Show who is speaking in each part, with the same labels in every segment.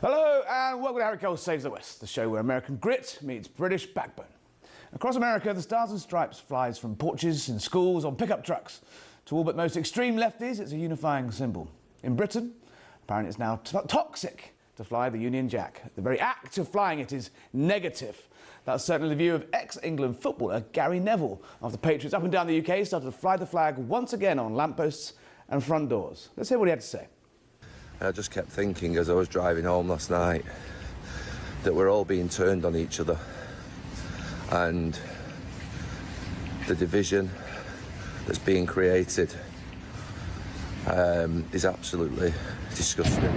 Speaker 1: Hello and welcome to Harry Cole Saves the West, the show where American grit meets British backbone. Across America, the Stars and Stripes flies from porches in schools on pickup trucks. To all but most extreme lefties, it's a unifying symbol. In Britain, apparently it's now toxic to fly the Union Jack. The very act of flying it is negative. That's certainly the view of ex-England footballer Gary Neville, after Patriots up and down the UK started to fly the flag once again on lampposts and front doors. Let's hear what he had to say.
Speaker 2: I just kept thinking as I was driving home last night that we're all being turned on each other, and the division that's being created is absolutely disgusting.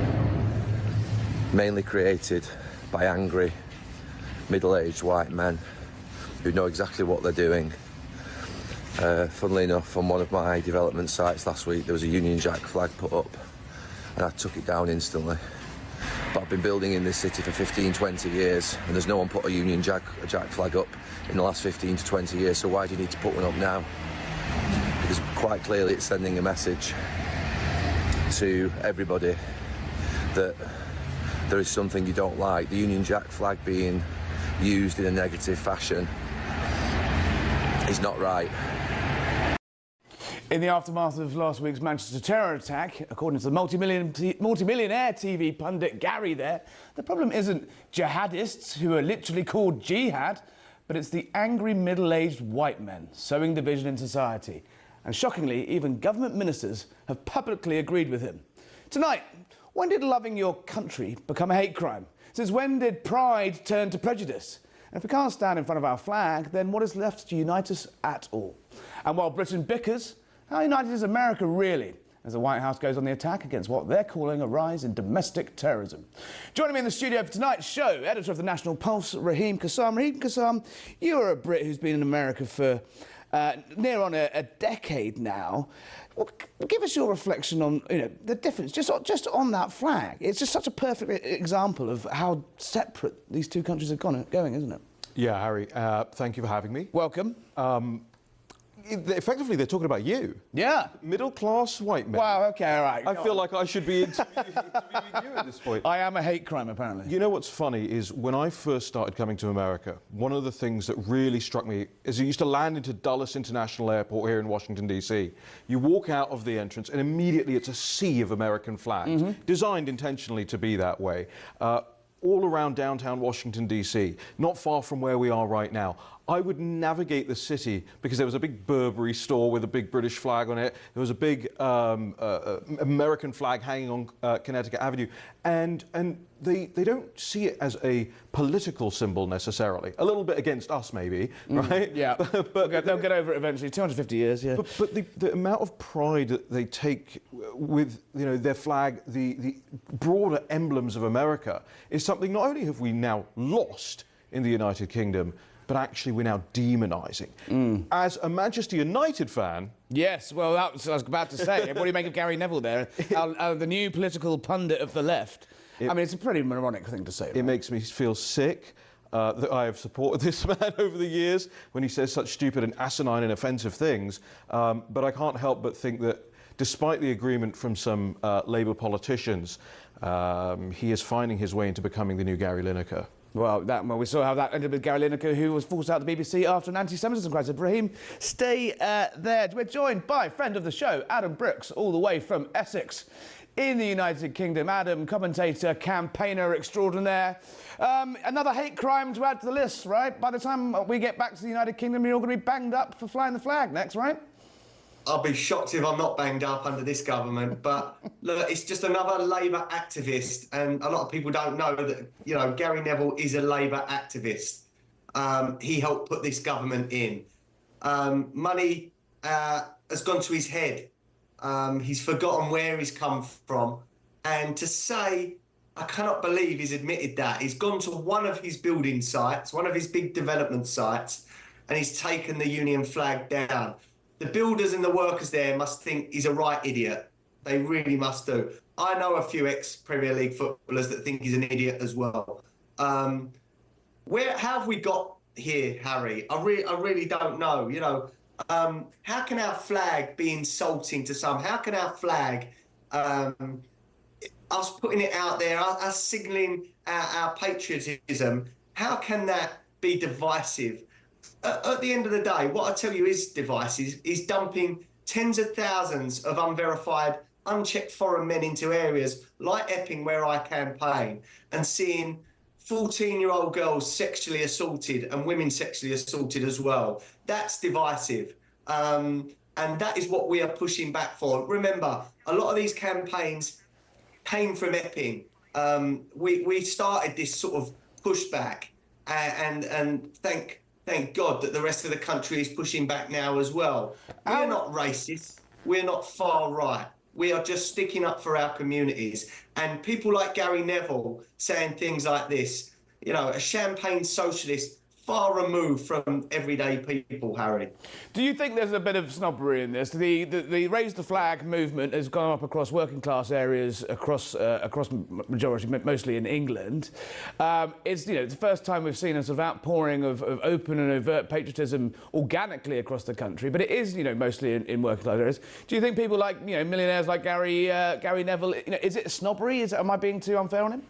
Speaker 2: Mainly created by angry, middle-aged white men who know exactly what they're doing. Funnily enough, on one of my development sites last week, there was a Union Jack flag put up, and I took it down instantly. But I've been building in this city for 15, 20 years, and there's no one put a Union Jack flag up in the last 15 to 20 years, so why do you need to put one up now? Because quite clearly it's sending a message to everybody that there is something you don't like. The Union Jack flag being used in a negative fashion is not right.
Speaker 1: In the aftermath of last week's Manchester terror attack, according to the multi-millionaire TV pundit Gary there, the problem isn't jihadists who are literally called jihad, but it's the angry middle-aged white men sowing division in society. And shockingly, even government ministers have publicly agreed with him. Tonight, when did loving your country become a hate crime? Since when did pride turn to prejudice? And if we can't stand in front of our flag, then what is left to unite us at all? And while Britain bickers, how united is America really, as the White House goes on the attack against what they're calling a rise in domestic terrorism? Joining me in the studio for tonight's show, editor of the National Pulse, Raheem Kassam. Raheem Kassam, you're a Brit who's been in America for near on a decade now. Well, give us your reflection on the difference, just on that flag. It's just such a perfect example of how separate these two countries are going, isn't it?
Speaker 3: Yeah, Harry, thank you for having me.
Speaker 1: Welcome.
Speaker 3: Effectively, they're talking about you.
Speaker 1: Yeah.
Speaker 3: Middle-class white men.
Speaker 1: Wow, OK, all right.
Speaker 3: I feel like I should be interviewing you at this point.
Speaker 1: I am a hate crime, apparently.
Speaker 3: You know what's funny is when I first started coming to America, one of the things that really struck me is you used to land into Dulles International Airport here in Washington, D.C. You walk out of the entrance and immediately it's a sea of American flags, designed intentionally to be that way. All around downtown Washington, D.C., not far from where we are right now. I would navigate the city because there was a big Burberry store with a big British flag on it. There was a big American flag hanging on Connecticut Avenue. And they don't see it as a political symbol necessarily. A little bit against us, maybe, right?
Speaker 1: Yeah, but they'll get over it eventually. 250 years, yeah.
Speaker 3: But the amount of pride that they take with their flag, the broader emblems of America, is something not only have we now lost in the United Kingdom, but actually we're now demonising. As a Manchester United fan...
Speaker 1: Yes, well, that was what I was about to say. What do you make of Gary Neville there? The new political pundit of the left. I mean, it's a pretty moronic thing to say.
Speaker 3: It makes me feel sick that I have supported this man over the years when he says such stupid and asinine and offensive things. But I can't help but think that despite the agreement from some Labour politicians, he is finding his way into becoming the new Gary Lineker.
Speaker 1: Well, we saw how that ended with Gary Lineker, who was forced out of the BBC after an anti-Semitism crisis. Raheem, stay there. We're joined by friend of the show, Adam Brooks, all the way from Essex in the United Kingdom. Adam, commentator, campaigner extraordinaire. Another hate crime to add to the list, right? By the time we get back to the United Kingdom, you're all going to be banged up for flying the flag next, right?
Speaker 4: I'll be shocked if I'm not banged up under this government. But look, it's just another Labour activist, and a lot of people don't know that Gary Neville is a Labour activist. He helped put this government in. Money has gone to his head. He's forgotten where he's come from, and to say, I cannot believe he's admitted that. He's gone to one of his building sites, one of his big development sites, and he's taken the Union flag down. The builders and the workers there must think he's a right idiot. They really must do. I know a few ex-Premier League footballers that think he's an idiot as well. How have we got here, Harry? I really don't know. How can our flag be insulting to some? How can our flag us putting it out there, us signalling our patriotism, how can that be divisive? At the end of the day, what I tell you is divisive, is dumping tens of thousands of unverified, unchecked foreign men into areas like Epping, where I campaign, and seeing 14-year-old girls sexually assaulted and women sexually assaulted as well. That's divisive. And that is what we are pushing back for. Remember, a lot of these campaigns came from Epping. We started this sort of pushback, and thank God that the rest of the country is pushing back now as well. We're not racist. We're not far right. We are just sticking up for our communities. And people like Gary Neville saying things like this, you know, a champagne socialist, far removed from everyday people, Harry.
Speaker 1: Do you think there's a bit of snobbery in this? The Raise the Flag movement has gone up across working class areas across majority, mostly in England. It's, you know, the first time we've seen a sort of outpouring of open and overt patriotism organically across the country, but it is, you know, mostly in working class areas. Do you think people like, you know, millionaires like Gary Neville, you know, is it snobbery? Am I being too unfair on him?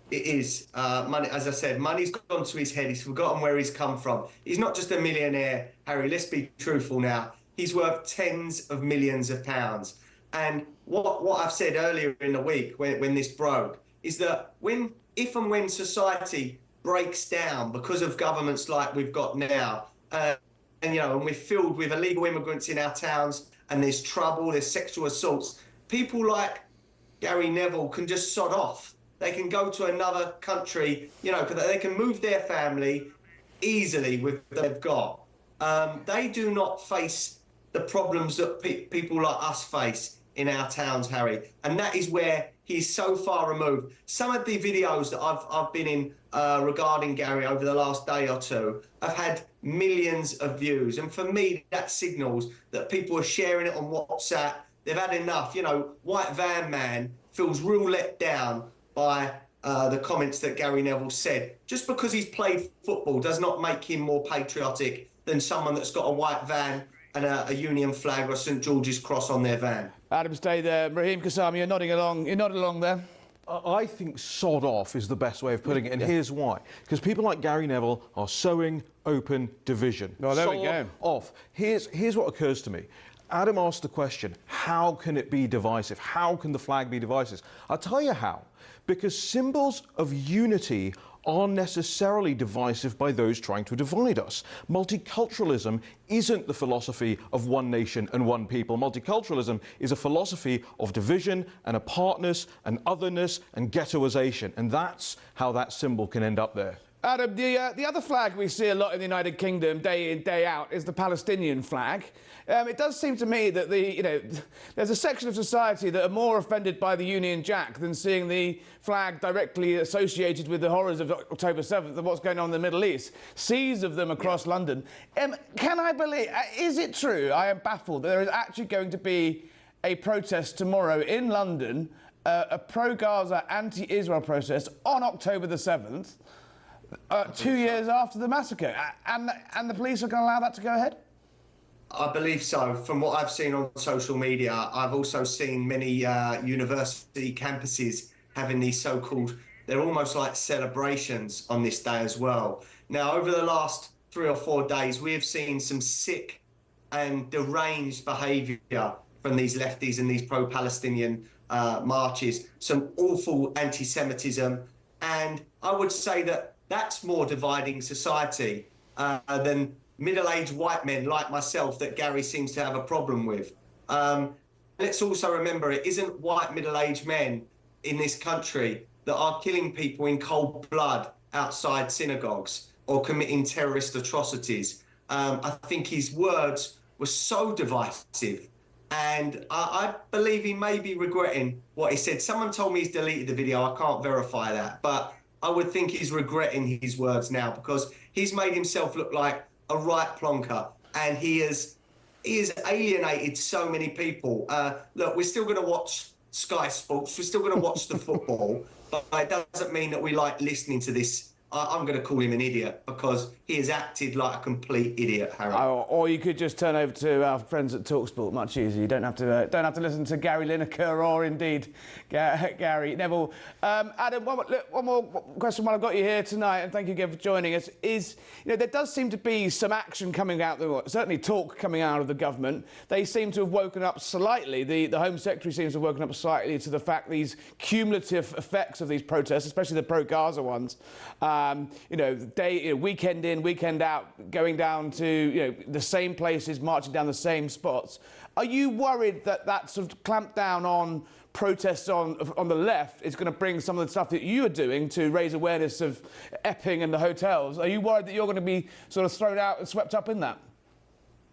Speaker 4: It is. Money, as I said, money's gone to his head. He's forgotten where he's come from. He's not just a millionaire, Harry. Let's be truthful now. He's worth tens of millions of pounds. And what I've said earlier in the week when this broke is that if and when society breaks down because of governments like we've got now, and you know, and we're filled with illegal immigrants in our towns, and there's trouble, there's sexual assaults, people like Gary Neville can just sod off. They can go to another country, you know, they can move their family easily with what they've got. They do not face the problems that people like us face in our towns, Harry. And that is where he's so far removed. Some of the videos that I've been in regarding Gary over the last day or two have had millions of views. And for me, that signals that people are sharing it on WhatsApp. They've had enough. You know, White Van Man feels real let down by the comments that Gary Neville said. Just because he's played football does not make him more patriotic than someone that's got a white van and a Union flag or a St George's cross on their van.
Speaker 1: Adam, stay there. Raheem Kassam, you're nodding along. You're nodding along there.
Speaker 3: I think sod off is the best way of putting it, and here's why. Because people like Gary Neville are sowing open division.
Speaker 1: Oh, there we go.
Speaker 3: Sod off. Here's what occurs to me. Adam asked the question, how can it be divisive? How can the flag be divisive? I'll tell you how. Because symbols of unity are necessarily divisive by those trying to divide us. Multiculturalism isn't the philosophy of one nation and one people. Multiculturalism is a philosophy of division and apartness and otherness and ghettoization. And that's how that symbol can end up there.
Speaker 1: Adam, the other flag we see a lot in the United Kingdom, day in, day out, is the Palestinian flag. It does seem to me that there's a section of society that are more offended by the Union Jack than seeing the flag directly associated with the horrors of October 7th and what's going on in the Middle East. Seas of them across London. Can I believe, is it true, I am baffled, that there is actually going to be a protest tomorrow in London, a pro-Gaza, anti-Israel protest on October the 7th, 2 years after the massacre, and the police are going to allow that to go ahead?
Speaker 4: I believe so. From what I've seen on social media, I've also seen many university campuses having these so-called, they're almost like celebrations on this day as well. Now, over the last 3 or 4 days, we have seen some sick and deranged behaviour from these lefties and these pro-Palestinian marches, some awful anti-Semitism, and I would say that that's more dividing society than middle-aged white men like myself that Gary seems to have a problem with. Let's also remember, it isn't white middle-aged men in this country that are killing people in cold blood outside synagogues or committing terrorist atrocities. I think his words were so divisive, and I believe he may be regretting what he said. Someone told me he's deleted the video. I can't verify that, but I would think he's regretting his words now, because he's made himself look like a right plonker, and he has alienated so many people. Look, we're still going to watch Sky Sports, we're still going to watch the football, but it doesn't mean that we like listening to this I'm going to call him an idiot because he has acted like a complete idiot, Harry.
Speaker 1: Or you could just turn over to our friends at TalkSport. Much easier. You don't have to listen to Gary Lineker or indeed Gary Neville. Adam, one more question while I've got you here tonight, and thank you again for joining us. There does seem to be some action coming out, certainly talk coming out of the government. They seem to have woken up slightly. The Home Secretary seems to have woken up slightly to the fact these cumulative effects of these protests, especially the pro-Gaza ones. Weekend in, weekend out, going down to the same places, marching down the same spots. Are you worried that sort of clampdown on protests on the left is going to bring some of the stuff that you are doing to raise awareness of Epping and the hotels? Are you worried that you're going to be sort of thrown out and swept up in that?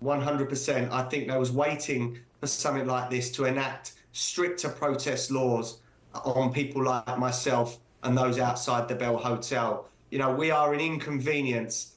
Speaker 4: 100%. I think they was waiting for something like this to enact stricter protest laws on people like myself and those outside the Bell Hotel. We are an inconvenience.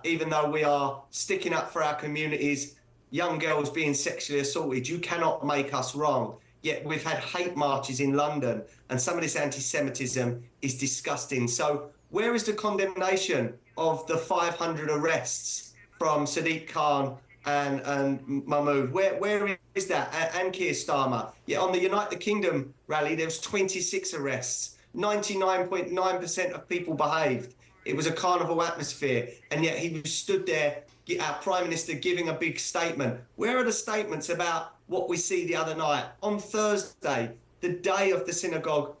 Speaker 4: Even though we are sticking up for our communities, young girls being sexually assaulted, you cannot make us wrong. Yet we've had hate marches in London, and some of this anti-Semitism is disgusting. So where is the condemnation of the 500 arrests from Sadiq Khan and Mahmoud? Where is that? And Keir Starmer. Yet on the United Kingdom rally, there was 26 arrests. 99.9% of people behaved. It was a carnival atmosphere, and yet he was stood there, our Prime Minister, giving a big statement. Where are the statements about what we see the other night? On Thursday, the day of the synagogue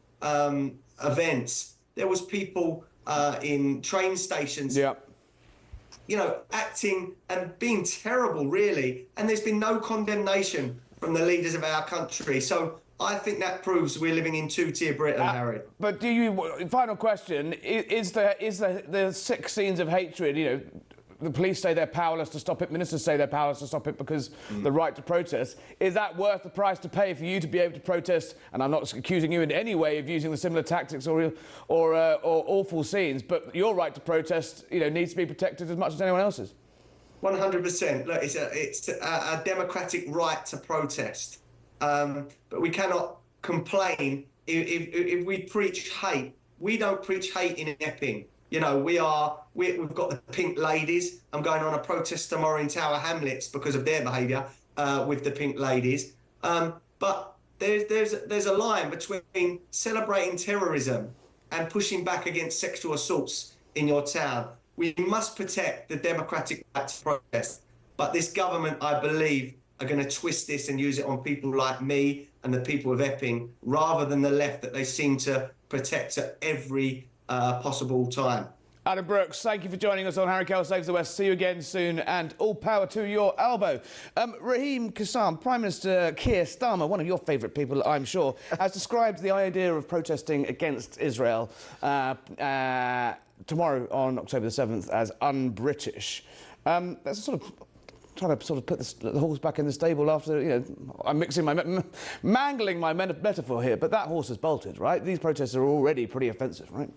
Speaker 4: events, there was people in train stations, acting and being terrible, really, and there's been no condemnation from the leaders of our country. So I think that proves we're living in two-tier Britain, Harry.
Speaker 1: But final question, is the sick scenes of hatred, the police say they're powerless to stop it, ministers say they're powerless to stop it because the right to protest, is that worth the price to pay for you to be able to protest? And I'm not accusing you in any way of using the similar tactics or awful scenes, but your right to protest, needs to be protected as much as anyone else's.
Speaker 4: 100%. Look, it's a democratic right to protest. But we cannot complain if we preach hate. We don't preach hate in Epping. We've got the Pink Ladies. I'm going on a protest tomorrow in Tower Hamlets because of their behaviour with the Pink Ladies. But there's a line between celebrating terrorism and pushing back against sexual assaults in your town. We must protect the democratic right to protest. But this government, I believe, are going to twist this and use it on people like me and the people of Epping, rather than the left that they seem to protect at every possible time.
Speaker 1: Adam Brooks, thank you for joining us on Harry Kell Saves the West. See you again soon, and all power to your elbow. Raheem Kassam, Prime Minister Keir Starmer, one of your favourite people, I'm sure, has described the idea of protesting against Israel tomorrow on October the 7th as un-British. That's sort of trying to put the horse back in the stable after, I'm mangling my metaphor here, but that horse has bolted, right? These protests are already pretty offensive, right?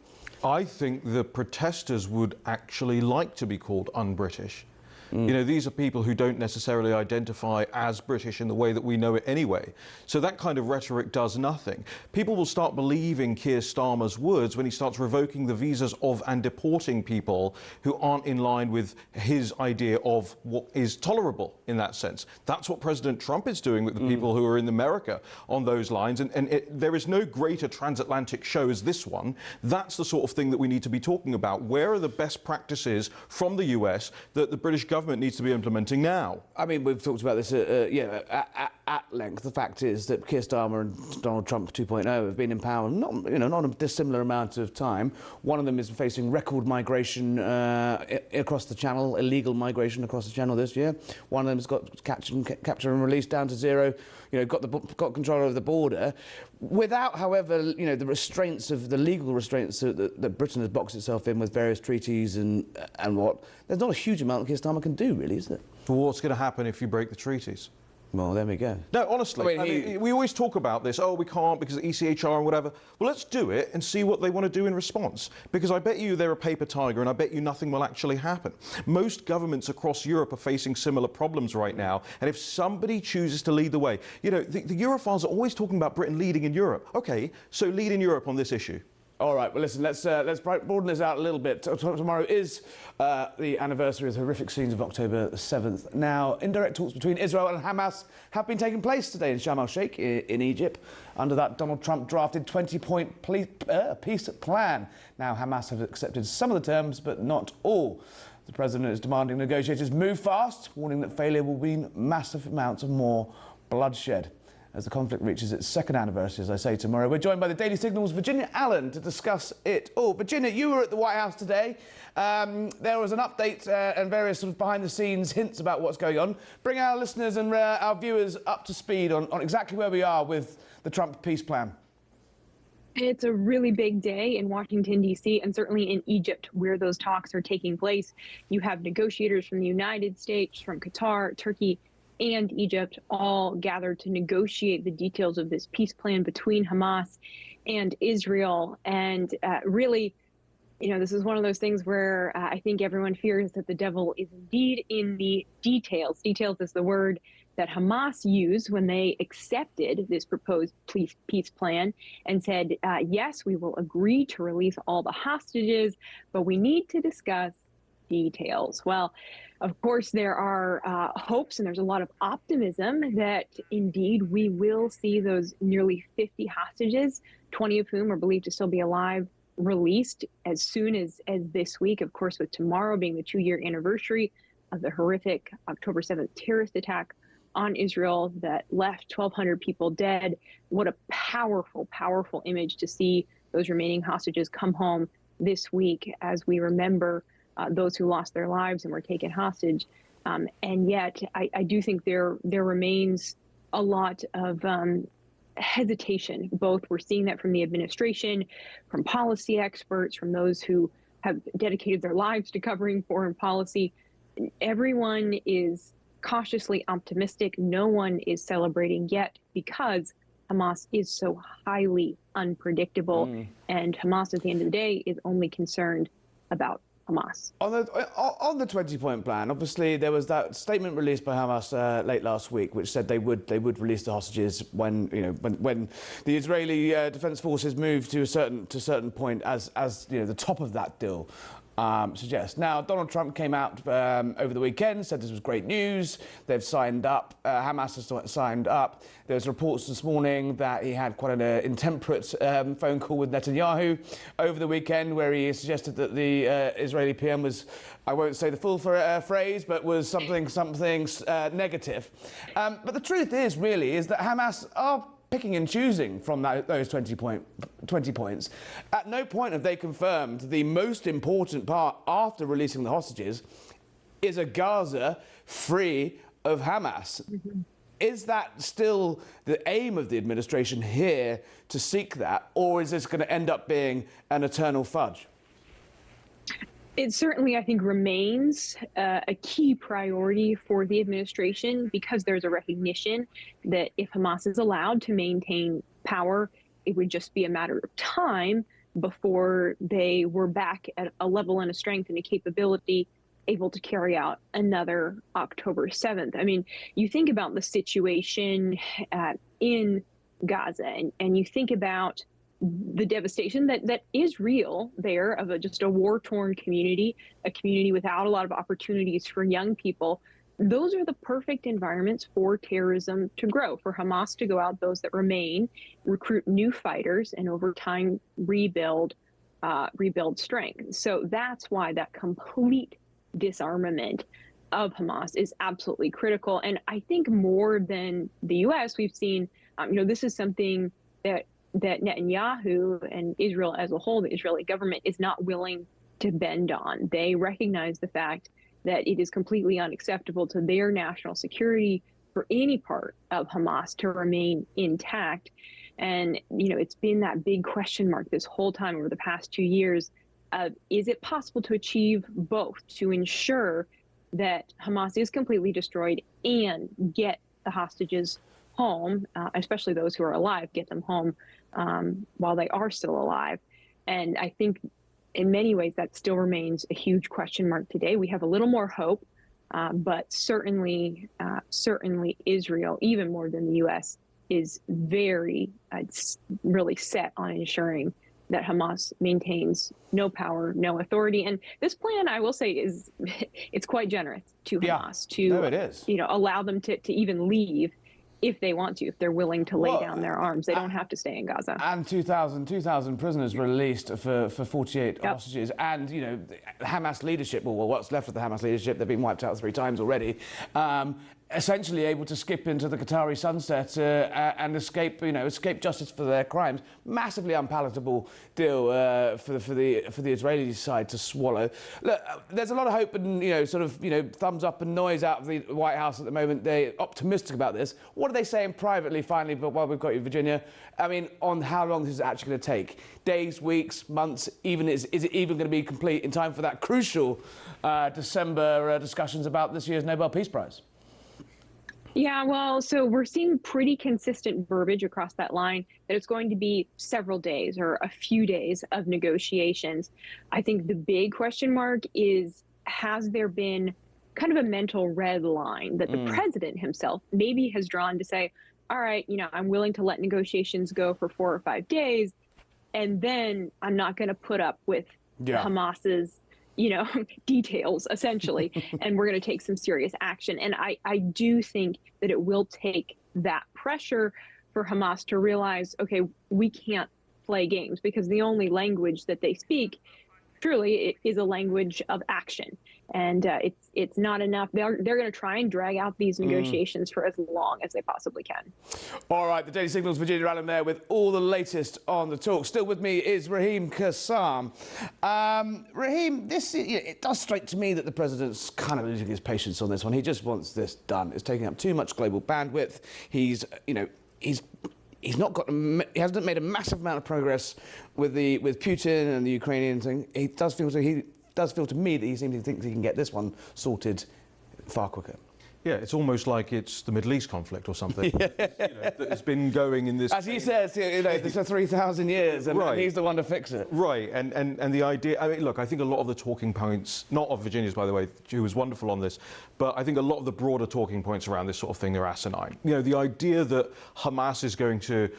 Speaker 3: I think the protesters would actually like to be called un-British. These are people who don't necessarily identify as British in the way that we know it anyway. So that kind of rhetoric does nothing. People will start believing Keir Starmer's words when he starts revoking the visas of and deporting people who aren't in line with his idea of what is tolerable in that sense. That's what President Trump is doing with the people who are in America on those lines. And there is no greater transatlantic show as this one. That's the sort of thing that we need to be talking about. Where are the best practices from the US that the British government needs to be implementing now?
Speaker 1: I mean, we've talked about this at length. The fact is that Keir Starmer and Donald Trump 2.0 have been in power not a dissimilar amount of time. One of them is facing record migration across the Channel, illegal migration across the Channel this year. One of them has got capture and release down to zero. Got control over the border, without, however, the restraints of the legal restraints that Britain has boxed itself in with various treaties and what. There's not a huge amount that Keir Starmer can do, really, is there?
Speaker 3: But what's going to happen if you break the treaties?
Speaker 1: Well, there we go.
Speaker 3: No, honestly, I mean, we always talk about this, we can't because of ECHR and whatever. Well, let's do it and see what they want to do in response. Because I bet you they're a paper tiger, and I bet you nothing will actually happen. Most governments across Europe are facing similar problems right now, and if somebody chooses to lead the way, the Europhiles are always talking about Britain leading in Europe. OK, so lead in Europe on this issue.
Speaker 1: All right, well, listen, let's broaden this out a little bit. Tomorrow is the anniversary of the horrific scenes of October 7th. Now, indirect talks between Israel and Hamas have been taking place today in Sharm el-Sheikh in Egypt. Under that, Donald Trump drafted 20-point peace plan. Now, Hamas have accepted some of the terms, but not all. The president is demanding negotiators move fast, warning that failure will mean massive amounts of more bloodshed. As the conflict reaches its second anniversary, as I say, tomorrow. We're joined by the Daily Signal's Virginia Allen to discuss it all. Virginia, you were at the White House today. There was an update and various sort of behind-the-scenes hints about what's going on. Bring our listeners and our viewers up to speed on exactly where we are with the Trump peace plan.
Speaker 5: It's a really big day in Washington, D.C., and certainly in Egypt, where those talks are taking place. You have negotiators from the United States, from Qatar, Turkey, and Egypt all gathered to negotiate the details of this peace plan between Hamas and Israel. And really, you know, this is one of those things where I think everyone fears that the devil is indeed in the details. Details is the word that Hamas used when they accepted this proposed peace plan and said, yes, we will agree to release all the hostages, but we need to discuss details. Well, of course, there are hopes and there's a lot of optimism that indeed we will see those nearly 50 hostages, 20 of whom are believed to still be alive, released as soon as this week, of course, with tomorrow being the 2-year anniversary of the horrific October 7th terrorist attack on Israel that left 1,200 people dead. What a powerful, powerful image to see those remaining hostages come home this week as we remember those who lost their lives and were taken hostage. And yet, I do think there remains a lot of hesitation. Both we're seeing that from the administration, from policy experts, from those who have dedicated their lives to covering foreign policy. Everyone is cautiously optimistic. No one is celebrating yet because Hamas is so highly unpredictable. And Hamas, at the end of the day, is only concerned about Hamas. On
Speaker 1: the 20-point plan, obviously there was that statement released by Hamas late last week, which said they would release the hostages when the Israeli Defense Forces moved to a certain point, as you know, the top of that deal suggests. Now, Donald Trump came out over the weekend, said this was great news. They've signed up. Hamas has signed up. There's reports this morning that he had quite an intemperate phone call with Netanyahu over the weekend, where he suggested that the Israeli PM was, I won't say the full phrase, but was something negative. But the truth is that Hamas are picking and choosing from those 20 points. At no point have they confirmed the most important part after releasing the hostages is a Gaza free of Hamas. Is that still the aim of the administration here, to seek that, or is this going to end up being an eternal fudge?
Speaker 5: It certainly, I think, remains a key priority for the administration because there's a recognition that if Hamas is allowed to maintain power, it would just be a matter of time before they were back at a level and a strength and a capability able to carry out another October 7th. I mean, you think about the situation in Gaza and you think about the devastation that is real there of just a war-torn community, a community without a lot of opportunities for young people. Those are the perfect environments for terrorism to grow, for Hamas to go out, those that remain, recruit new fighters, and over time rebuild strength. So that's why that complete disarmament of Hamas is absolutely critical. And I think more than the U.S., we've seen, this is something that Netanyahu and Israel as a whole, the Israeli government, is not willing to bend on. They recognize the fact that it is completely unacceptable to their national security for any part of Hamas to remain intact. And, it's been that big question mark this whole time over the past 2 years of, is it possible to achieve both, to ensure that Hamas is completely destroyed and get the hostages home, especially those who are alive, get them home while they are still alive. And I think in many ways that still remains a huge question mark today. We have a little more hope, but certainly Israel, even more than the U.S., is very really set on ensuring that Hamas maintains no power, no authority. And this plan, I will say, is it's quite generous to Hamas to
Speaker 1: it is.
Speaker 5: Allow them to even leave if they want to, if they're willing to lay down their arms. They don't have to stay in Gaza.
Speaker 1: And 2,000 prisoners released for 48 hostages. And, the Hamas leadership, or what's left of the Hamas leadership, they've been wiped out 3 times already, essentially able to skip into the Qatari sunset and escape justice for their crimes. Massively unpalatable deal for the Israeli side to swallow. Look, there's a lot of hope and thumbs up and noise out of the White House at the moment. They're optimistic about this. What are they saying privately, finally? But while we've got you, Virginia, I mean, on how long this is actually going to take? Days, weeks, months? Is it even going to be complete in time for that crucial December discussions about this year's Nobel Peace Prize?
Speaker 5: Yeah, well, so we're seeing pretty consistent verbiage across that line that it's going to be several days or a few days of negotiations. I think the big question mark is, has there been kind of a mental red line that the president himself maybe has drawn to say, all right, I'm willing to let negotiations go for 4 or 5 days, and then I'm not going to put up with Hamas's details, essentially, and we're going to take some serious action. And I do think that it will take that pressure for Hamas to realize, okay, we can't play games, because the only language that they speak truly is a language of action. And it's not enough. They're going to try and drag out these negotiations for as long as they possibly can.
Speaker 1: All right, the Daily Signal's Virginia Allen there with all the latest on the talk. Still with me is Raheem Kassam. Raheem, it does strike to me that the president's kind of losing his patience on this one. He just wants this done. It's taking up too much global bandwidth. He hasn't made a massive amount of progress with Putin and the Ukrainian thing. He does feel to me that he seems to think he can get this one sorted far quicker.
Speaker 3: Yeah, it's almost like it's the Middle East conflict or something. That's been going in this...
Speaker 1: As he says, this for 3,000 years, and he's the one to fix it.
Speaker 3: Right, and the idea... I mean, look, I think a lot of the talking points, not of Virginia's, by the way, who was wonderful on this, but I think a lot of the broader talking points around this sort of thing are asinine. The idea that Hamas is going to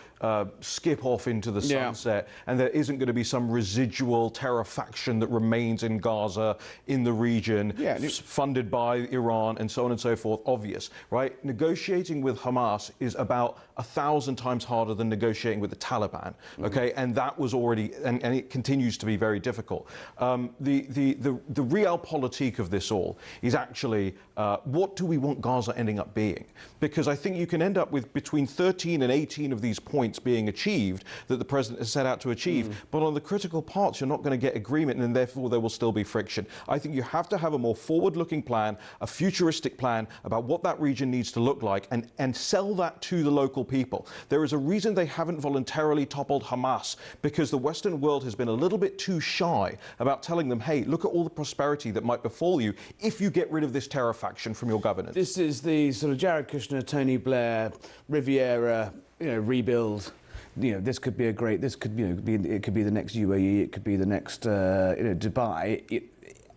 Speaker 3: skip off into the sunset and there isn't going to be some residual terror faction that remains in Gaza, in the region, funded by Iran, and so on and so forth, obvious, right? Negotiating with Hamas is about 1,000 times harder than negotiating with the Taliban, okay? And that was already, and it continues to be very difficult. The realpolitik of this all is actually, what do we want Gaza ending up being? Because I think you can end up with between 13 and 18 of these points being achieved that the president has set out to achieve, but on the critical parts, you're not going to get agreement, and therefore there will still be friction. I think you have to have a more forward-looking plan, a futuristic plan about what that region needs to look like, and sell that to the local people. There is a reason they haven't voluntarily toppled Hamas, because the Western world has been a little bit too shy about telling them, hey, look at all the prosperity that might befall you if you get rid of this terror faction from your governance.
Speaker 1: This is the sort of Jared Kushner, Tony Blair, Riviera, rebuild. This could be it could be the next UAE, it could be the next Dubai.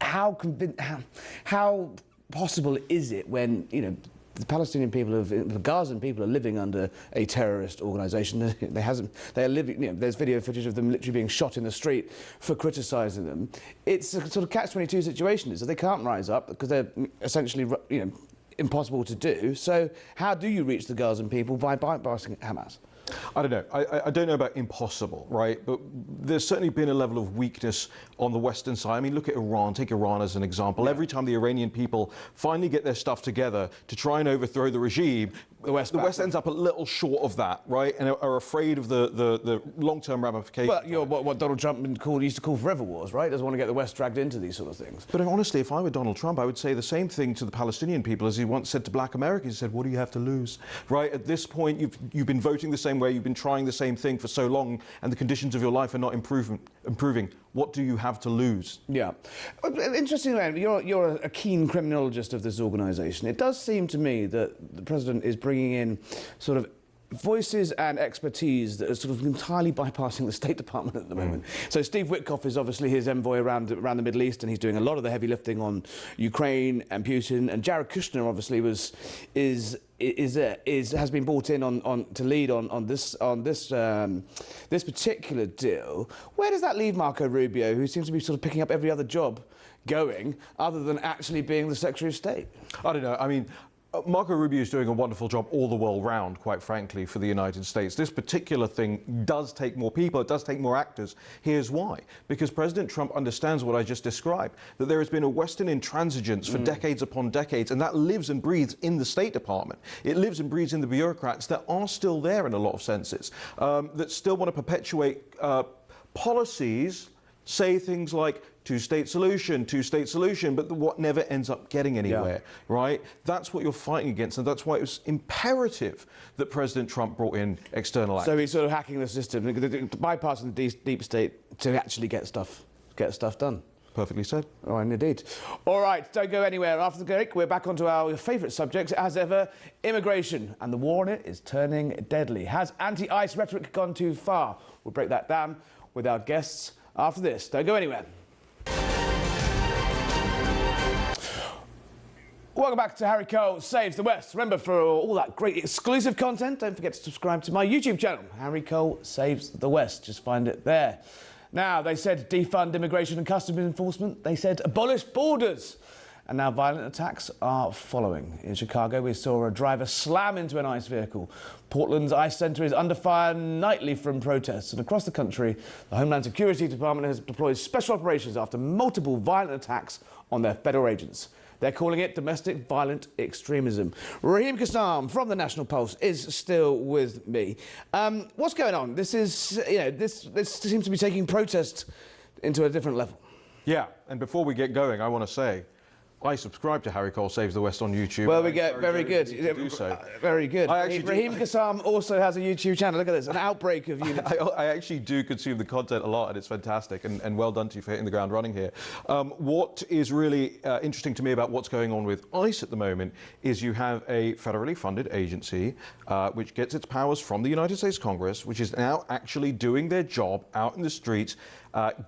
Speaker 1: How possible is it when the Palestinian people, the Gazan people, are living under a terrorist organisation? They are living. There's video footage of them literally being shot in the street for criticising them. It's a sort of catch-22 situation. Is that they can't rise up because they're essentially impossible to do. So how do you reach the Gazan people? By bypassing Hamas?
Speaker 3: I don't know. I don't know about impossible, right? But there's certainly been a level of weakness on the Western side. I mean, look at Iran. Take Iran as an example. Every time the Iranian people finally get their stuff together to try and overthrow the regime, the West ends up a little short of that, right? And are afraid of the long-term ramifications.
Speaker 1: But what Donald Trump used to call forever wars, right? Doesn't want to get the West dragged into these sort of things.
Speaker 3: But honestly, if I were Donald Trump, I would say the same thing to the Palestinian people as he once said to black Americans. He said, what do you have to lose? Right? At this point, you've been voting the same way, you've been trying the same thing for so long, and the conditions of your life are not improving. What do you have to lose? Yeah.
Speaker 1: Interestingly, you're a keen criminologist of this organisation. It does seem to me that the president is bringing in sort of voices and expertise that are sort of entirely bypassing the State Department at the moment. So Steve Witkoff is obviously his envoy around the Middle East, and he's doing a lot of the heavy lifting on Ukraine and Putin. And Jared Kushner obviously has been brought in to lead on this particular deal. Where does that leave Marco Rubio, who seems to be sort of picking up every other job going, other than actually being the Secretary of State?
Speaker 3: I don't know. I mean, Marco Rubio is doing a wonderful job all the way round, quite frankly, for the United States. This particular thing does take more people, it does take more actors. Here's why. Because President Trump understands what I just described, that there has been a Western intransigence for decades upon decades, and that lives and breathes in the State Department. It lives and breathes in the bureaucrats that are still there in a lot of senses, that still want to perpetuate policies, say things like two-state solution, but what never ends up getting anywhere, right? That's what you're fighting against, and that's why it was imperative that President Trump brought in external actors.
Speaker 1: So he's sort of hacking the system, bypassing the deep state to actually get stuff done.
Speaker 3: Perfectly said.
Speaker 1: Oh, indeed. All right, don't go anywhere. After the break, we're back onto our favourite subject, as ever, immigration. And the war on it is turning deadly. Has anti-ICE rhetoric gone too far? We'll break that down with our guests after this. Don't go anywhere. Welcome back to Harry Cole Saves the West. Remember, for all that great exclusive content, don't forget to subscribe to my YouTube channel, Harry Cole Saves the West. Just find it there. Now, they said defund immigration and customs enforcement. They said abolish borders. And now violent attacks are following. In Chicago, we saw a driver slam into an ICE vehicle. Portland's ICE centre is under fire nightly from protests. And across the country, the Homeland Security Department has deployed special operations after multiple violent attacks on their federal agents. They're calling it domestic violent extremism. Raheem Kassam from the National Pulse is still with me. What's going on? This is, this seems to be taking protest into a different level.
Speaker 3: Yeah, and before we get going, I want to say, I subscribe to Harry Cole Saves the West on YouTube.
Speaker 1: Well, we get very good.
Speaker 3: Do so.
Speaker 1: Very good. Raheem Kassam also has a YouTube channel. Look at this, an outbreak of unity.
Speaker 3: I actually do consume the content a lot, and it's fantastic. And well done to you for hitting the ground running here. What is really interesting to me about what's going on with ICE at the moment is you have a federally funded agency which gets its powers from the United States Congress, which is now actually doing their job out in the streets,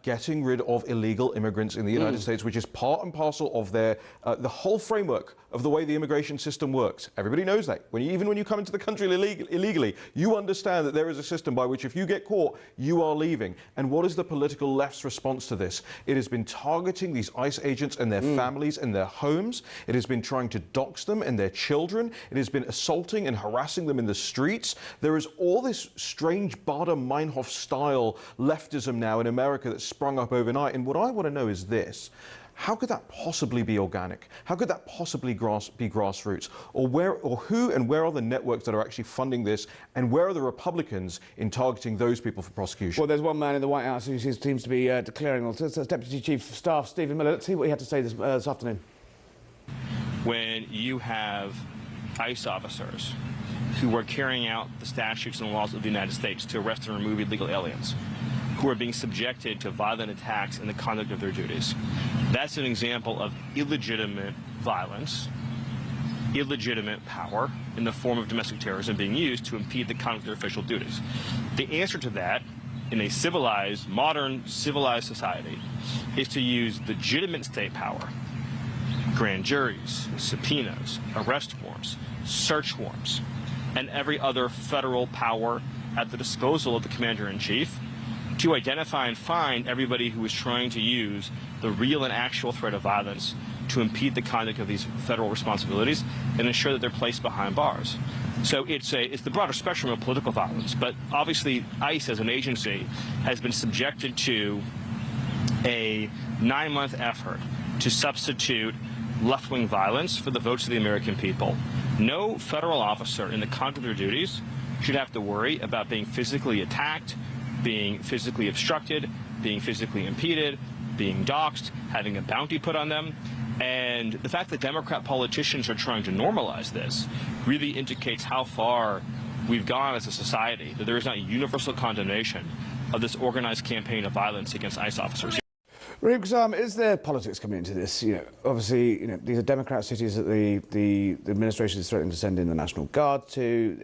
Speaker 3: getting rid of illegal immigrants in the United States, which is part and parcel of their the whole framework of the way the immigration system works. Everybody knows that. Even when you come into the country illegally, you understand that there is a system by which if you get caught, you are leaving. And what is the political left's response to this? It has been targeting these ICE agents and their families and their homes. It has been trying to dox them and their children. It has been assaulting and harassing them in the streets. There is all this strange Baader-Meinhof-style leftism now in America that's sprung up overnight. And what I want to know is this. How could that possibly be organic? How could that possibly be grassroots? Or who and where are the networks that are actually funding this? And where are the Republicans in targeting those people for prosecution?
Speaker 1: Well, there's one man in the White House who seems to be declaring. That's Deputy Chief of Staff Stephen Miller. Let's see what he had to say this afternoon.
Speaker 6: When you have ICE officers who are carrying out the statutes and laws of the United States to arrest and remove illegal aliens, who are being subjected to violent attacks in the conduct of their duties. That's an example of illegitimate violence, illegitimate power in the form of domestic terrorism being used to impede the conduct of their official duties. The answer to that, in a civilized, modern, civilized society, is to use legitimate state power, grand juries, subpoenas, arrest warrants, search warrants, and every other federal power at the disposal of the commander-in-chief to identify and find everybody who is trying to use the real and actual threat of violence to impede the conduct of these federal responsibilities and ensure that they're placed behind bars. So it's the broader spectrum of political violence, but obviously ICE as an agency has been subjected to a 9-month effort to substitute left-wing violence for the votes of the American people. No federal officer in the conduct of their duties should have to worry about being physically attacked, being physically obstructed, being physically impeded, being doxxed, having a bounty put on them. And the fact that Democrat politicians are trying to normalize this really indicates how far we've gone as a society, that there is not universal condemnation of this organized campaign of violence against ICE officers.
Speaker 1: Raheem Kassam, is there politics coming into this? Obviously, these are Democrat cities that the administration is threatening to send in the National Guard to.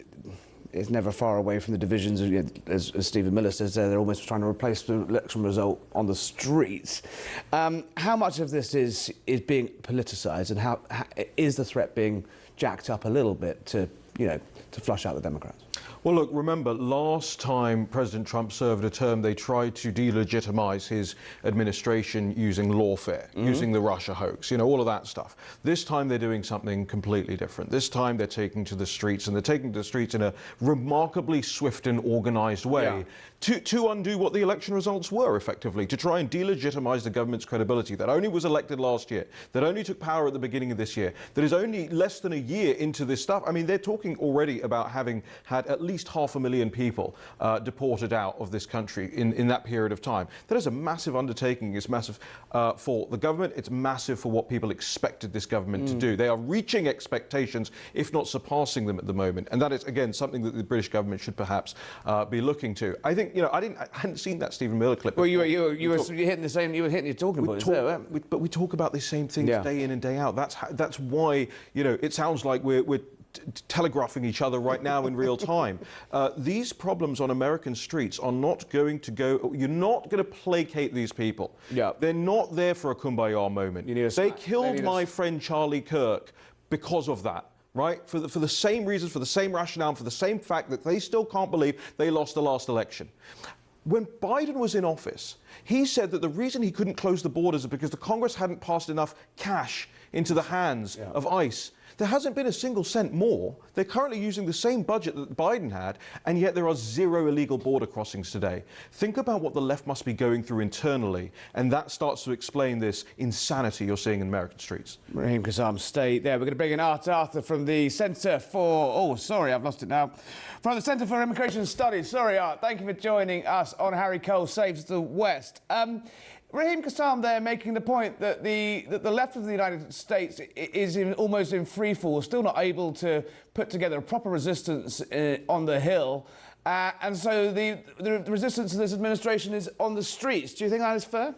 Speaker 1: it's never far away from the divisions, as Stephen Miller says there, they're almost trying to replace the election result on the streets. How much of this is being politicised, and how is the threat being jacked up a little bit to flush out the Democrats?
Speaker 3: Well, look, remember, last time President Trump served a term, they tried to delegitimize his administration using lawfare, using the Russia hoax, all of that stuff. This time they're doing something completely different. This time they're taking to the streets, and they're taking to the streets in a remarkably swift and organized way to undo what the election results were, effectively, to try and delegitimize the government's credibility that only was elected last year, that only took power at the beginning of this year, that is only less than a year into this stuff. I mean, they're talking already about having had at least 500,000 people deported out of this country in that period of time. That is a massive undertaking. It's massive for the government. It's massive for what people expected this government to do. They are reaching expectations, if not surpassing them at the moment. And that is, again, something that the British government should perhaps be looking to. I think, I hadn't seen that Stephen Miller clip.
Speaker 1: Well, you were hitting the same. You were hitting your talking points there, weren't we?
Speaker 3: But we talk about the same things day in and day out. That's why it sounds like we're telegraphing each other right now in real time. These problems on American streets are not going to go. You're not going to placate these people.
Speaker 1: Yeah.
Speaker 3: They're not there for a kumbaya moment. They killed my friend Charlie Kirk because of that. Right? For the same reasons, for the same rationale, for the same fact that they still can't believe they lost the last election. When Biden was in office, he said that the reason he couldn't close the borders is because the Congress hadn't passed enough cash into the hands of ICE. There hasn't been a single cent more. They're currently using the same budget that Biden had, and yet there are 0 illegal border crossings today. Think about what the left must be going through internally, and that starts to explain this insanity you're seeing in American streets.
Speaker 1: Raheem Kassam, stay there. We're going to bring in Art Arthur from the Centre for... Oh, sorry, I've lost it now. From the Centre for Immigration Studies. Sorry, Art. Thank you for joining us on Harry Cole Saves the West. Raheem Kassam there making the point that the left of the United States is almost in free fall, still not able to put together a proper resistance on the Hill. And so the resistance to this administration is on the streets. Do you think that is fair?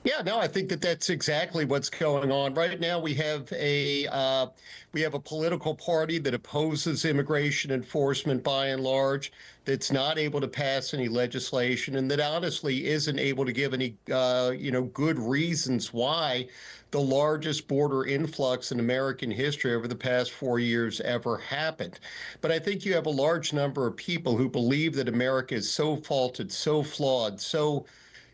Speaker 7: Yeah, no, I think that's exactly what's going on. Right now, we have a political party that opposes immigration enforcement by and large, that's not able to pass any legislation, and that honestly isn't able to give any, good reasons why the largest border influx in American history over the past 4 years ever happened. But I think you have a large number of people who believe that America is so faulted, so flawed, so,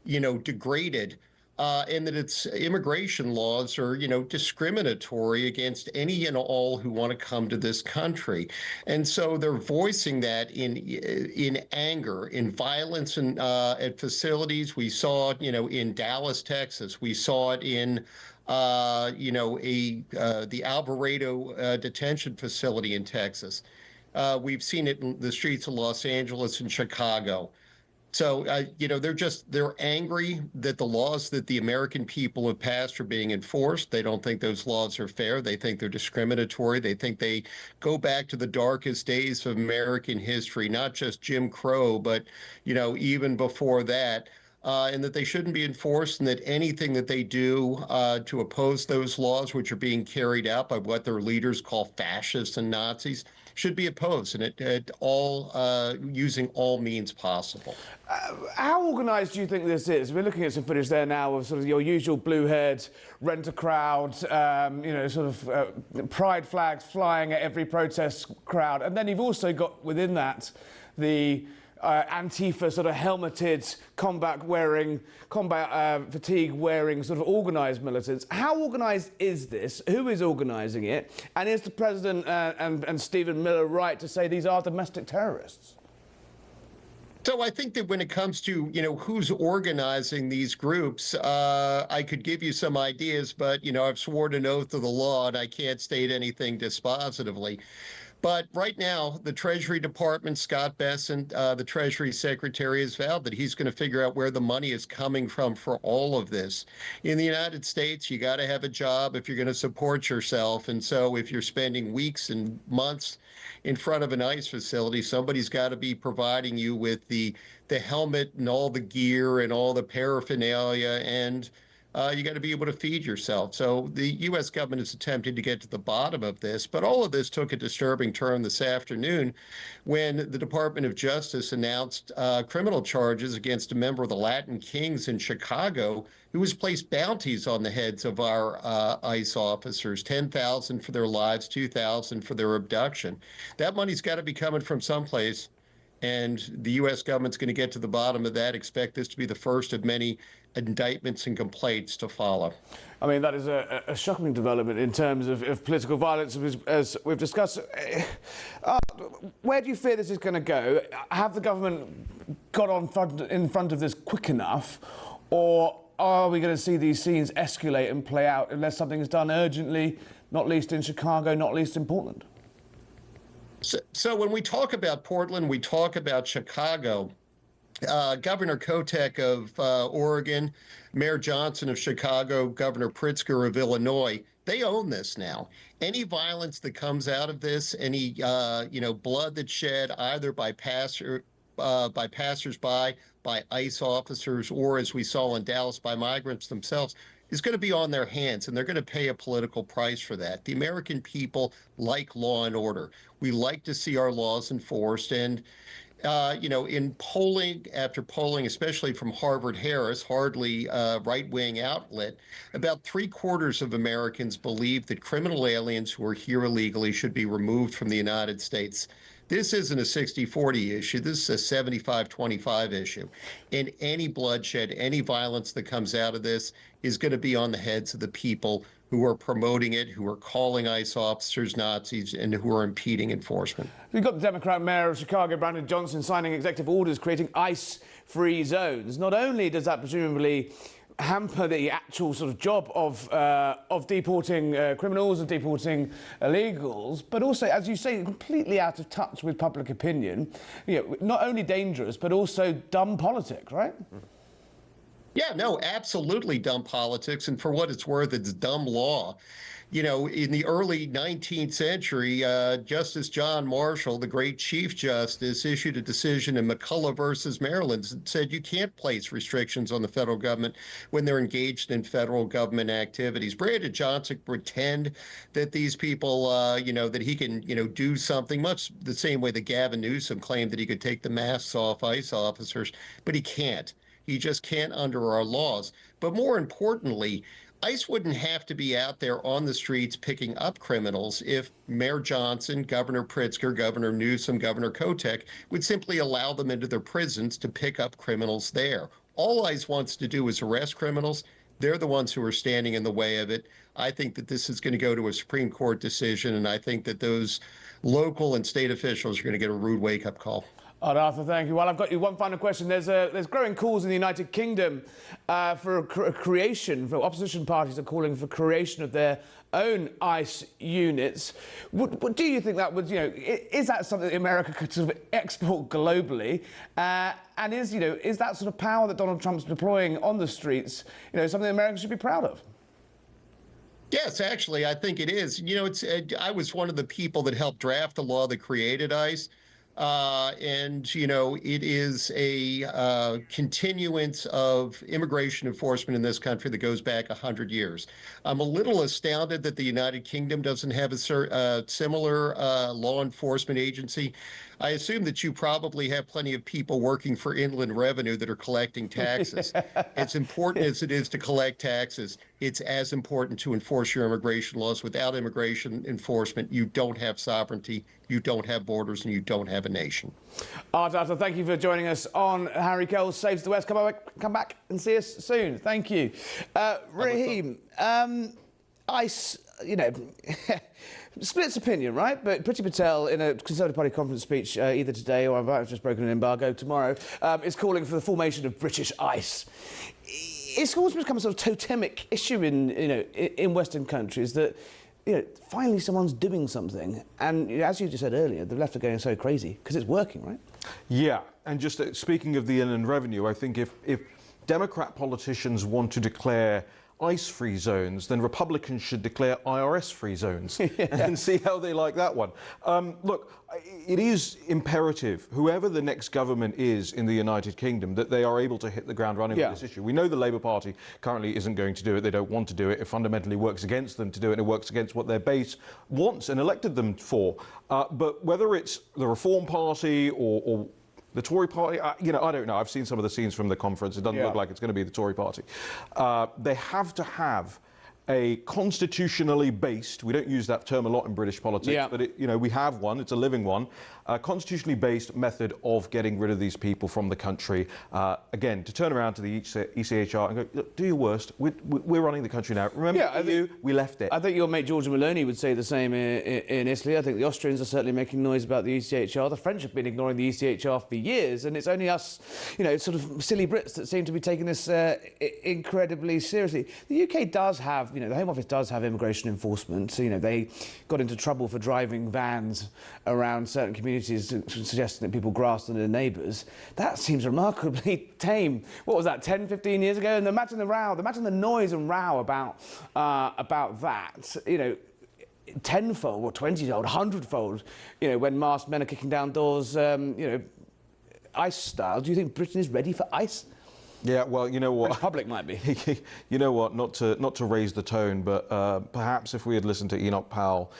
Speaker 7: degraded, and that its immigration laws are, discriminatory against any and all who want to come to this country. And so they're voicing that in anger, in violence, and at facilities. We saw it, in Dallas, Texas. We saw it in the Alvarado detention facility in Texas. We've seen it in the streets of Los Angeles and Chicago. So, they're angry that the laws that the American people have passed are being enforced. They don't think those laws are fair. They think they're discriminatory. They think they go back to the darkest days of American history, not just Jim Crow, but, even before that. And that they shouldn't be enforced, and that anything that they do to oppose those laws, which are being carried out by what their leaders call fascists and Nazis, should be opposed, and using all means possible.
Speaker 1: How organised do you think this is? We're looking at some footage there now of sort of your usual blue-haired rent-a-crowd, pride flags flying at every protest crowd, and then you've also got within that the Antifa sort of helmeted, combat fatigue wearing sort of organised militants. How organised is this? Who is organising it? And is the President and Stephen Miller right to say these are domestic terrorists?
Speaker 7: So I think that when it comes to, who's organizing these groups, I could give you some ideas, but, I've sworn an oath to the law and I can't state anything dispositively. But right now, the Treasury Department, Scott Bessent, the Treasury Secretary, has vowed that he's going to figure out where the money is coming from for all of this. In the United States, you got to have a job if you're going to support yourself. And so if you're spending weeks and months in front of an ICE facility, somebody's got to be providing you with the helmet and all the gear and all the paraphernalia and You got to be able to feed yourself. So the U.S. government is attempting to get to the bottom of this, but all of this took a disturbing turn this afternoon when the Department of Justice announced criminal charges against a member of the Latin Kings in Chicago who has placed bounties on the heads of our ICE officers, $10,000 for their lives, $2,000 for their abduction. That money's got to be coming from someplace, and the U.S. government's going to get to the bottom of that. Expect this to be the first of many indictments and complaints to follow.
Speaker 1: I mean, that is a shocking development in terms of political violence, as we've discussed. Where do you fear this is going to go? Have the government got in front of this quick enough, or are we going to see these scenes escalate and play out unless something is done urgently, not least in Chicago, not least in Portland?
Speaker 7: So when we talk about Portland, we talk about Chicago. Governor Kotek of Oregon, Mayor Johnson of Chicago, Governor Pritzker of Illinois, they own this now. Any violence that comes out of this, any blood that's shed either by passersby, by ICE officers, or as we saw in Dallas, by migrants themselves, is going to be on their hands, and they're going to pay a political price for that. The American people like law and order. We like to see our laws enforced, and in polling after polling, especially from Harvard-Harris, hardly right-wing outlet, about 3/4 of Americans believe that criminal aliens who are here illegally should be removed from the United States. This isn't a 60-40 issue. This is a 75-25 issue. And any bloodshed, any violence that comes out of this is going to be on the heads of the people who are promoting it, who are calling ICE officers Nazis, and who are impeding enforcement.
Speaker 1: We've got the Democrat mayor of Chicago, Brandon Johnson, signing executive orders creating ICE-free zones. Not only does that presumably hamper the actual sort of job of deporting criminals and deporting illegals, but also, as you say, completely out of touch with public opinion. Not only dangerous, but also dumb politics, right?
Speaker 7: Yeah, no, absolutely dumb politics. And for what it's worth, it's dumb law. In the early 19th century, Justice John Marshall, the great Chief Justice, issued a decision in McCullough versus Maryland that said you can't place restrictions on the federal government when they're engaged in federal government activities. Brandon Johnson pretend that these people, that he can, do something much the same way that Gavin Newsom claimed that he could take the masks off ICE officers, but he can't. He just can't under our laws. But more importantly, ICE wouldn't have to be out there on the streets picking up criminals if Mayor Johnson, Governor Pritzker, Governor Newsom, Governor Kotek would simply allow them into their prisons to pick up criminals there. All ICE wants to do is arrest criminals. They're the ones who are standing in the way of it. I think that this is going to go to a Supreme Court decision, and I think that those local and state officials are going to get a rude wake-up call.
Speaker 1: Arthur, thank you. Well, I've got you one final question. There's growing calls in the United Kingdom for a creation, for opposition parties are calling for creation of their own ICE units. Do you think that would, is that something that America could sort of export globally? And is that sort of power that Donald Trump's deploying on the streets, something America should be proud of?
Speaker 7: Yes, actually, I think it is. I was one of the people that helped draft the law that created ICE. It is a continuance of immigration enforcement in this country that goes back 100 years. I'm a little astounded that the United Kingdom doesn't have a similar law enforcement agency. I assume that you probably have plenty of people working for Inland Revenue that are collecting taxes. As important as it is to collect taxes, it's as important to enforce your immigration laws. Without immigration enforcement, you don't have sovereignty, you don't have borders, and you don't have a nation.
Speaker 1: Arthur, thank you for joining us on Harry Kells Saves the West. Come back and see us soon. Thank you. Raheem, ICE, splits opinion, right? But Priti Patel, in a Conservative Party conference speech either today or I've just broken an embargo tomorrow, is calling for the formation of British ICE. It's always become a sort of totemic issue in Western countries that, finally someone's doing something. And as you just said earlier, the left are going so crazy because it's working, right? Yeah,
Speaker 3: and just speaking of the Inland Revenue, I think if Democrat politicians want to declare ICE-free zones, then Republicans should declare IRS-free zones and see how they like that one. Look, it is imperative, whoever the next government is in the United Kingdom, that they are able to hit the ground running with this issue. We know the Labour Party currently isn't going to do it. They don't want to do it. It fundamentally works against them to do it, and it works against what their base wants and elected them for. But whether it's the Reform Party or the Tory Party, you know, I don't know. I've seen some of the scenes from the conference. It doesn't look like it's going to be the Tory Party. They have to have a constitutionally based, we don't use that term a lot in British politics, but it, you know, we have one, it's a living one, a constitutionally based method of getting rid of these people from the country. Again, to turn around to the ECHR and go, look, do your worst, we're running the country now. Remember we left it.
Speaker 1: I think your mate Giorgia Meloni would say the same in Italy. I think the Austrians are certainly making noise about the ECHR. The French have been ignoring the ECHR for years, and it's only us, you know, sort of silly Brits that seem to be taking this incredibly seriously. The UK does have, you know, the Home Office does have immigration enforcement. So, you know, they got into trouble for driving vans around certain communities suggesting that people grassed on their neighbours. That seems remarkably tame. What was that, 10, 15 years ago? And imagine the row, imagine the noise and row about that, you know, tenfold or 20-fold, 100-fold, you know, when masked men are kicking down doors, you know, ICE style. Do you think Britain is ready for ICE?
Speaker 3: Yeah, well, you know what?
Speaker 1: The public might be.
Speaker 3: You know what? Not to raise the tone, but perhaps if we had listened to Enoch Powell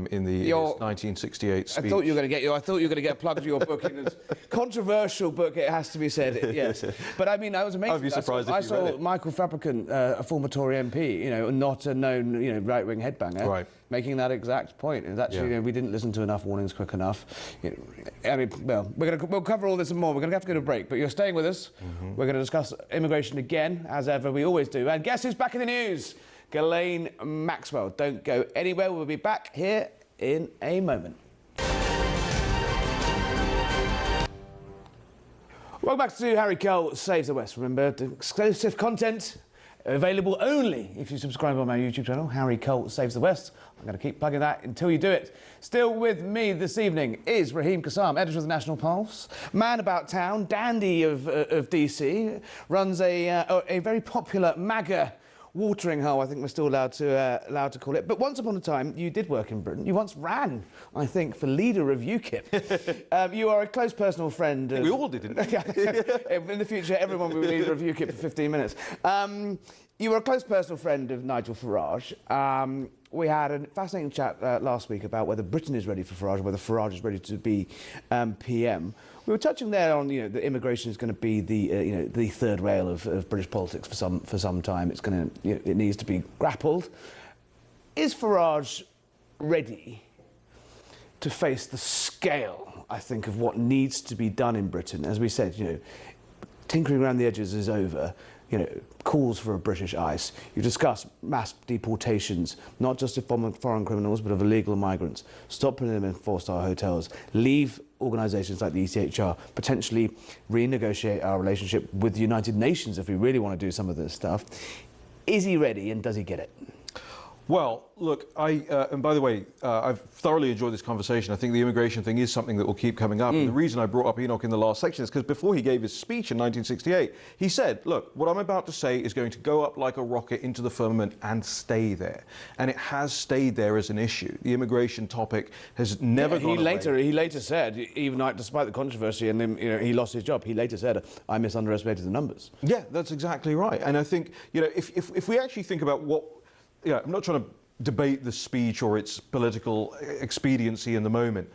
Speaker 3: in the 1968 speech.
Speaker 1: I thought you were going to get plugged to your book in a controversial book. It has to be said. Yes, but I mean, I was amazed.
Speaker 3: I'd be surprised if you read
Speaker 1: I saw
Speaker 3: it.
Speaker 1: Michael Fabricant, a former Tory MP, you know, not a known, you know, right-wing headbanger,
Speaker 3: right,
Speaker 1: making that exact point. And actually, you know, we didn't listen to enough warnings quick enough. You know, I mean, well, we'll cover all this and more. We're going to have to go to break, but you're staying with us. We're going to discuss immigration again, as ever. We always do. And guess who's back in the news? Ghislaine Maxwell. Don't go anywhere. We'll be back here in a moment. Welcome back to Harry Cole Saves the West. Remember, the exclusive content available only if you subscribe on my YouTube channel, Harry Cole Saves the West. I'm going to keep plugging that until you do it. Still with me this evening is Raheem Kassam, editor of the National Pulse, man about town, dandy of DC, runs a very popular MAGA watering hole, I think we're still allowed to call it. But once upon a time, you did work in Britain. You once ran, I think, for leader of UKIP. You are a close personal friend.
Speaker 3: We all did, didn't we?
Speaker 1: In the future, everyone will be leader of UKIP for 15 minutes. You were a close personal friend of Nigel Farage. We had a fascinating chat last week about whether Britain is ready for Farage, whether Farage is ready to be PM. We were touching there on, you know, that immigration is going to be the, you know, the third rail of British politics for some time. It's going to, you know, it needs to be grappled. Is Farage ready to face the scale, I think, of what needs to be done in Britain? As we said, you know, tinkering around the edges is over. You know, calls for a British ICE. You discuss mass deportations, not just of foreign criminals, but of illegal migrants. Stop putting them in four-star hotels. Leave organisations like the ECHR. Potentially renegotiate our relationship with the United Nations if we really want to do some of this stuff. Is he ready, and does he get it?
Speaker 3: Well, look, and by the way, I've thoroughly enjoyed this conversation. I think the immigration thing is something that will keep coming up. And the reason I brought up Enoch in the last section is because before he gave his speech in 1968, he said, look, what I'm about to say is going to go up like a rocket into the firmament and stay there. And it has stayed there as an issue. The immigration topic has never gone away.
Speaker 1: He later said, even despite the controversy and then, you know, he lost his job, he later said, I misunderestimated the numbers.
Speaker 3: Yeah, that's exactly right. And I think, you know, if we actually think about what, yeah, I'm not trying to debate the speech or its political expediency in the moment,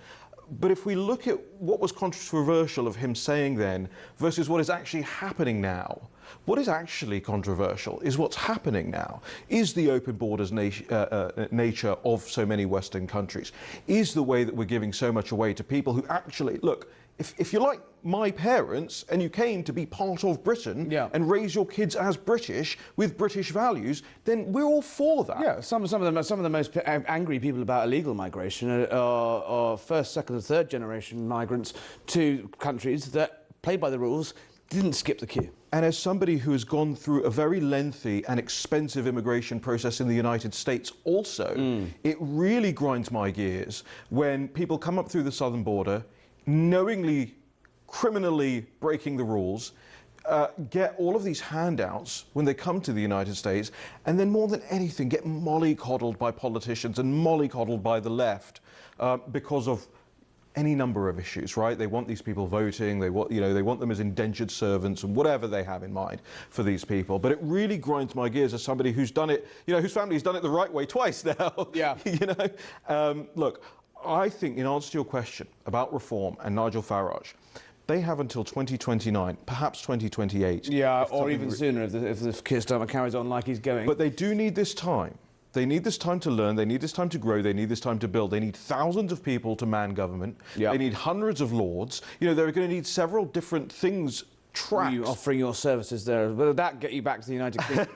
Speaker 3: but if we look at what was controversial of him saying then versus what is actually happening now, what is actually controversial is what's happening now. Is the open borders nature of so many Western countries? Is the way that we're giving so much away to people who actually, look, if you're like my parents and you came to be part of Britain and raise your kids as British with British values, then we're all for that.
Speaker 1: Yeah, some of the most angry people about illegal migration are first, second, and third generation migrants to countries that played by the rules, didn't skip the queue.
Speaker 3: And as somebody who has gone through a very lengthy and expensive immigration process in the United States also, it really grinds my gears when people come up through the southern border, knowingly, criminally breaking the rules, get all of these handouts when they come to the United States, and then more than anything, get mollycoddled by politicians and mollycoddled by the left because of any number of issues, right? They want these people voting, they want, they want them as indentured servants and whatever they have in mind for these people. But it really grinds my gears as somebody who's done it, whose family's done it the right way twice now.
Speaker 1: Yeah.
Speaker 3: Look, I think in answer to your question about reform and Nigel Farage, they have until 2029, perhaps 2028.
Speaker 1: Yeah, or even sooner if Keir Starmer carries on like he's going.
Speaker 3: But they do need this time. They need this time to learn, they need this time to grow, they need this time to build. They need thousands of people to man government. Yep. They need hundreds of lords. They're going to need several different things tracked.
Speaker 1: You offering your services there. Will that get you back to the United Kingdom?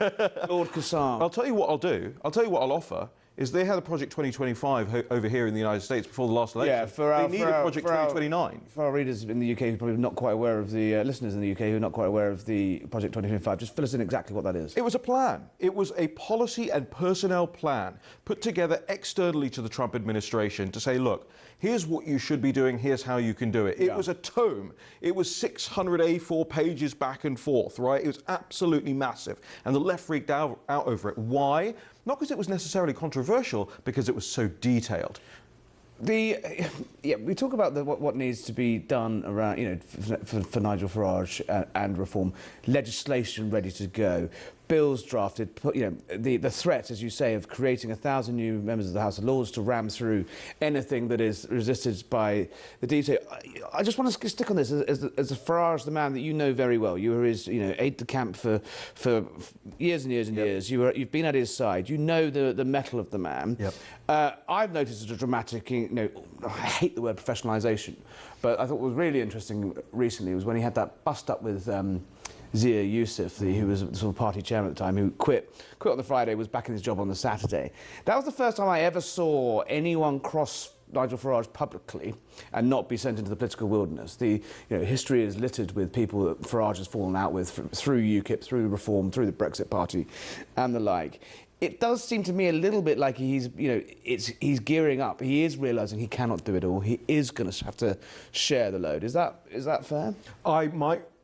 Speaker 1: Lord Kassam.
Speaker 3: I'll tell you what I'll do. I'll tell you what I'll offer. Is they had a Project 2025 over here in the United States before the last election.
Speaker 1: Yeah,
Speaker 3: they need a Project 2029.
Speaker 1: For our readers in the UK who are probably not quite aware of the listeners in the UK who are not quite aware of the Project 2025, just fill us in exactly what that is.
Speaker 3: It was a plan. It was a policy and personnel plan put together externally to the Trump administration to say, look, here's what you should be doing, here's how you can do it. It was a tome. It was 600 A4 pages back and forth, right? It was absolutely massive. And the left freaked out over it. Why? Not because it was necessarily controversial, because it was so detailed.
Speaker 1: We talk about what needs to be done around, for Nigel Farage and reform. Legislation ready to go, bills drafted. The threat, as you say, of creating 1,000 new members of the House of Lords to ram through anything that is resisted by the DT. I just want to stick on this as Farage, the man that you know very well. You were his, aide de camp for years and years and years. You've been at his side. You know the mettle of the man.
Speaker 3: Yep.
Speaker 1: I've noticed a dramatic, I hate the word professionalisation, but I thought what was really interesting recently was when he had that bust up with Zia Youssef, who was the sort of party chairman at the time, who quit on the Friday, was back in his job on the Saturday. That was the first time I ever saw anyone cross Nigel Farage publicly and not be sent into the political wilderness. History is littered with people that Farage has fallen out with through UKIP, through Reform, through the Brexit Party, and the like. It does seem to me a little bit like he's gearing up. He is realising he cannot do it all. He is going to have to share the load. Is that fair?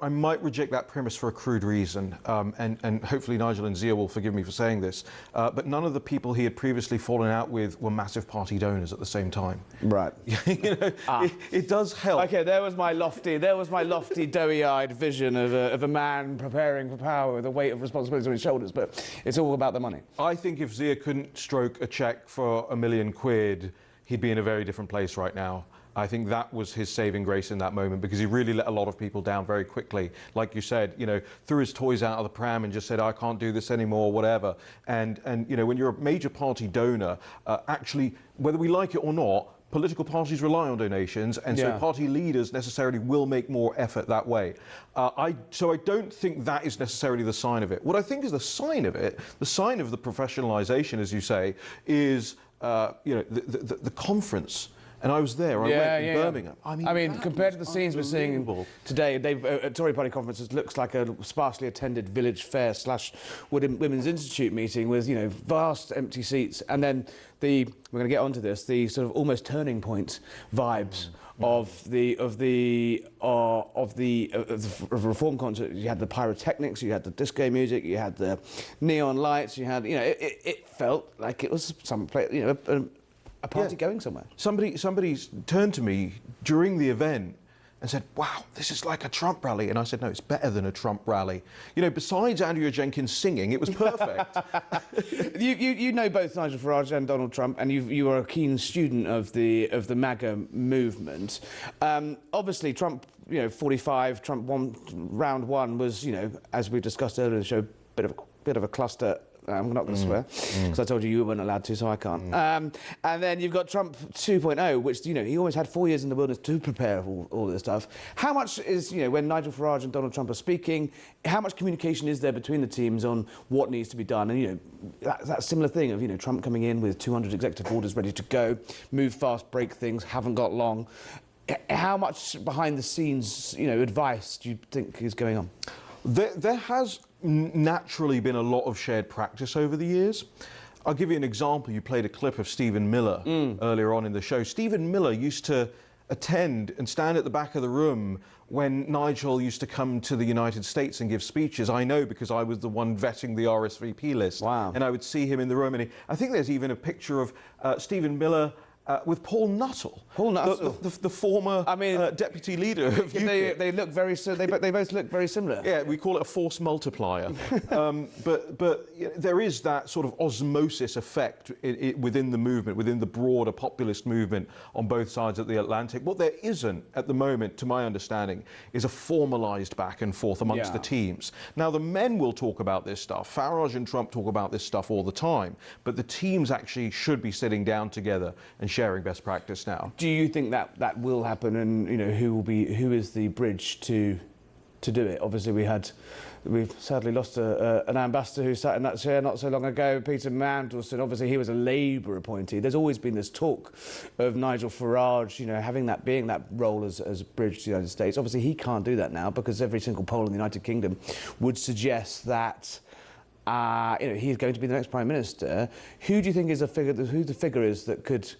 Speaker 3: I might reject that premise for a crude reason, and hopefully Nigel and Zia will forgive me for saying this, but none of the people he had previously fallen out with were massive party donors at the same time.
Speaker 1: Right.
Speaker 3: It does help.
Speaker 1: Okay, there was my lofty, doughy-eyed vision of a man preparing for power with a weight of responsibility on his shoulders, but it's all about the money.
Speaker 3: I think if Zia couldn't stroke a cheque for £1 million, he'd be in a very different place right now. I think that was his saving grace in that moment, because he really let a lot of people down very quickly. Like you said, threw his toys out of the pram and just said, I can't do this anymore, whatever. And when you're a major party donor, actually, whether we like it or not, political parties rely on donations, and so party leaders necessarily will make more effort that way. So I don't think that is necessarily the sign of it. What I think is the sign of it, the sign of the professionalisation, as you say, is the conference. And I was there. I went in Birmingham.
Speaker 1: I mean, compared to the scenes we're seeing today, at Tory party conferences, it looks like a sparsely attended village fair / Women's Institute meeting with vast empty seats, and then we're going to get onto this, the sort of almost turning point vibes of the reform concert. You had the pyrotechnics, you had the disco music, you had the neon lights, you had it felt like it was some place, a party going somewhere.
Speaker 3: Somebody turned to me during the event and said, wow, this is like a Trump rally. And I said, no, it's better than a Trump rally. Besides Andrea Jenkins singing, it was perfect.
Speaker 1: You know both Nigel Farage and Donald Trump, and you are a keen student of the MAGA movement. Obviously, Trump, 45, Trump round one was, as we discussed earlier in the show, bit of a cluster. I'm not going to swear, because I told you weren't allowed to, so I can't. And then you've got Trump 2.0, which, he almost had 4 years in the wilderness to prepare for all this stuff. How much is, when Nigel Farage and Donald Trump are speaking, how much communication is there between the teams on what needs to be done? And, that similar thing of, Trump coming in with 200 executive orders ready to go, move fast, break things, haven't got long. How much behind the scenes, advice do you think is going on?
Speaker 3: There has naturally been a lot of shared practice over the years. I'll give you an example. You played a clip of Stephen Miller earlier on in the show. Stephen Miller used to attend and stand at the back of the room when Nigel used to come to the United States and give speeches. I know because I was the one vetting the RSVP list.
Speaker 1: Wow.
Speaker 3: And I would see him in the room. And I think there's even a picture of Stephen Miller with Paul Nuttall.
Speaker 1: Paul Nuttall.
Speaker 3: The former deputy leader of UKIP.
Speaker 1: They look very they both look very similar.
Speaker 3: Yeah, we call it a force multiplier. But there is that sort of osmosis effect within the movement, within the broader populist movement on both sides of the Atlantic. What there isn't at the moment, to my understanding, is a formalised back and forth amongst the teams. Now, the men will talk about this stuff. Farage and Trump talk about this stuff all the time. But the teams actually should be sitting down together and sharing best practice now.
Speaker 1: Do you think that will happen, and who is the bridge to do it? Obviously, we've sadly lost an ambassador who sat in that chair not so long ago, Peter Mandelson. Obviously, he was a Labour appointee. There's always been this talk of Nigel Farage, being that role as a bridge to the United States. Obviously, he can't do that now because every single poll in the United Kingdom would suggest that he's going to be the next Prime Minister. Who do you think is who the figure is that could,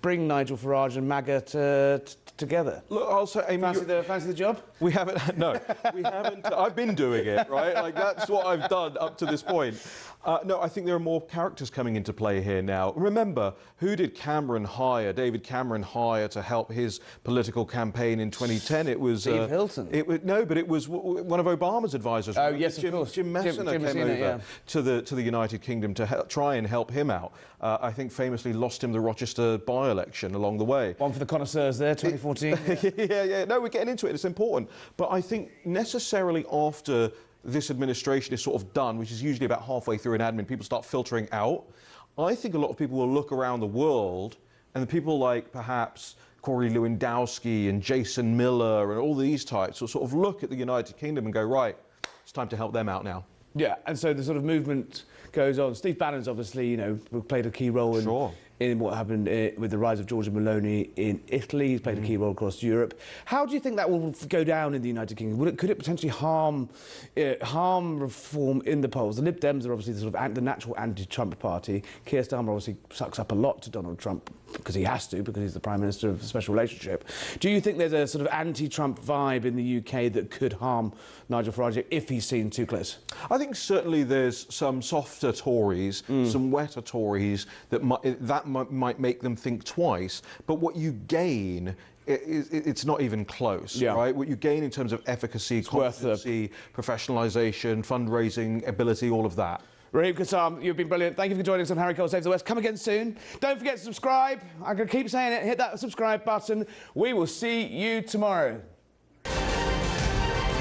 Speaker 1: bring Nigel Farage and MAGA together?
Speaker 3: Look, I'll say, Amy,
Speaker 1: fancy the job?
Speaker 3: We haven't. No, we haven't. I've been doing it, right? Like that's what I've done up to this point. No, I think there are more characters coming into play here now. Remember, who did David Cameron hire to help his political campaign in 2010? It was
Speaker 1: Steve Hilton.
Speaker 3: But it was one of Obama's advisors.
Speaker 1: Oh, yes, of course.
Speaker 3: Jim Messina came over to the United Kingdom to try and help him out. I think famously lost him the Rochester by-election along the way.
Speaker 1: One for the connoisseurs there, 2014.
Speaker 3: Yeah. No, we're getting into it. It's important. But I think necessarily after this administration is sort of done, which is usually about halfway through an admin, people start filtering out. I think a lot of people will look around the world, and the people like perhaps Corey Lewandowski and Jason Miller and all these types will sort of look at the United Kingdom and go, right, it's time to help them out now.
Speaker 1: Yeah, and so the sort of movement goes on. Steve Bannon's obviously, played a key role in what happened with the rise of Giorgia Meloni in Italy. He's played a key role across Europe. How do you think that will go down in the United Kingdom? Could it potentially harm reform in the polls? The Lib Dems are obviously the natural anti-Trump party. Keir Starmer obviously sucks up a lot to Donald Trump because he has to, because he's the Prime Minister of a special relationship. Do you think there's a sort of anti-Trump vibe in the UK that could harm Nigel Farage if he's seen too close?
Speaker 3: I think certainly there's some softer Tories, some wetter Tories that might make them think twice. But what you gain, it's not even close, right? What you gain in terms of efficacy, competency, professionalisation, fundraising, ability, all of that.
Speaker 1: Raheem Kassam, you've been brilliant. Thank you for joining us on Harry Cole Saves the West. Come again soon. Don't forget to subscribe. I'm going to keep saying it. Hit that subscribe button. We will see you tomorrow.